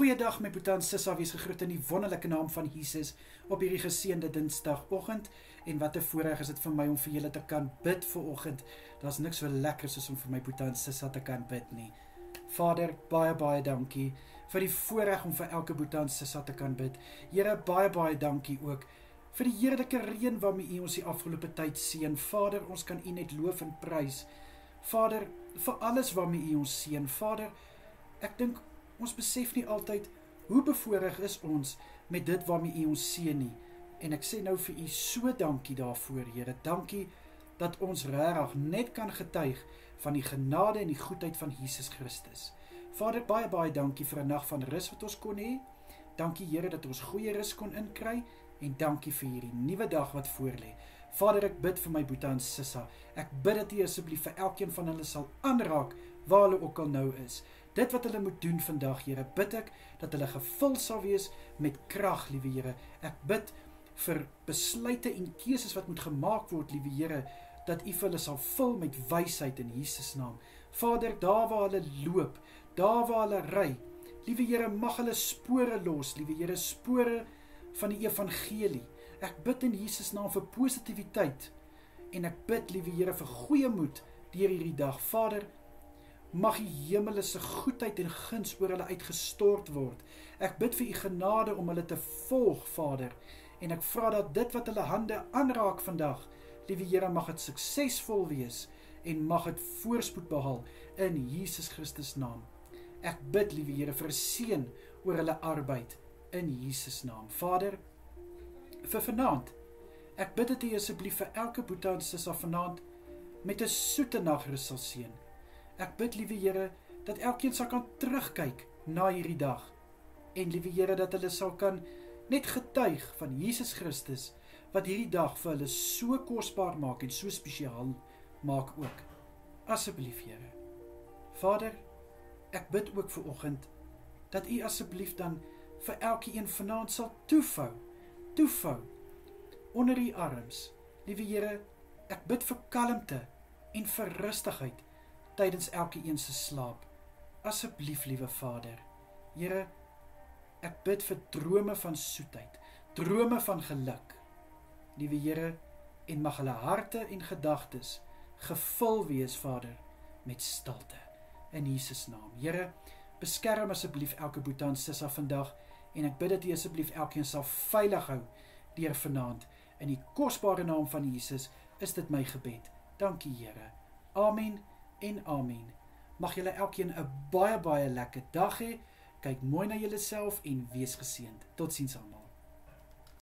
Goeiedag my Boeta en Sissa, wees gegroet in die wonderlike naam van Jesus op hierdie geseënde Dinsdagoggend. En wat 'n voorreg is dit vir my om vir julle te kan bid vanoggend. Daar's niks so lekker soos om vir my Boeta en Sissa te kan bid nie. Vader, baie dankie vir die voorreg om vir elke Boeta en Sissa te kan bid. Here, baie dankie ook vir die heerlike reën waarmee U ons die afgelope tyd seën. Vader, ons kan U net loof en prys. Vader, vir alles waarmee U ons seën. Vader, ek dink ons besef nie altyd hoe bevoorreg is ons met dit waarmee U ons seën nie. En ek sê nou vir U so dankie daarvoor, Here. Dankie dat ons regtig net kan getuig van die genade en die goedheid van Jesus Christus. Vader, baie dankie vir 'n nag van rus wat ons kon hê. Dankie, Here, dat ons goeie rus kon inkry. En dankie vir hierdie nuwe dag wat voorlê. Vader, ek bid vir my Boeta en Sissa. Ek bid dat U asseblief vir elkeen van hulle sal aanraak waar hulle ook al nou is. Dit wat hulle moet doen vandag, Here, bid ek dat hulle gevul sal wees met krag, liewe Here. Ek bid vir besluite en keuses wat moet gemaak word, liewe Here, dat U vir hulle sal vul met wysheid in Jesus naam. Vader, daar waar hulle loop, daar waar hulle ry, liewe Here, mag hulle spore los, liewe Here, spore van die evangelie. Ek bid in Jesus naam vir positiwiteit en ek bid, liewe Here, vir goeie moed deur hierdie dag. Vader, mag U hemele se goedheid en guns oor hulle uitgestort word. Ek bid vir U genade om hulle te volg, Vader, en ek vra dat dit wat hulle hande aanraak vandag, liewe Here, mag dit suksesvol wees en mag dit voorspoed behaal in Jesus Christus naam. Ek bid, liewe Here, vir seën oor hulle arbeid in Jesus naam. Vader, vir vanaand, ek bid dat U asseblief vir elke Boeta en Sissa vanaand met 'n soete nagrus sal seën. Ek bid, liewe Here, dat elkeen sal kan terugkyk na hierdie dag. En liewe Here, dat hulle sal kan net getuig van Jesus Christus, wat hierdie dag vir hulle so kosbaar maak en so spesiaal maak ook. Asseblief, Here. Vader, ek bid ook vanoggend, dat U asseblief dan vir elkeen vanaand sal toevou onder U arms. Liewe Here, ek bid vir kalmte en vir rustigheid tydens elkeen se slaap. Asseblief, liewe Vader. Here, ek bid vir drome van soetheid, drome van geluk. Liewe Here, en mag hulle harte en gedagtes gevul wees, Vader, met stilte. In Jesus naam. Here, beskerm asseblief elke Boeta en Sissa vandag, en ek bid dat U asseblief elkeen sal veilig hou deur vanaand. In die kosbare naam van Jesus is dit my gebed. Dankie, Here. Amen en amen. Mag julle elkeen 'n baie lekker dag hê. Kyk mooi na julleself en wees geseënd. Totsiens almal.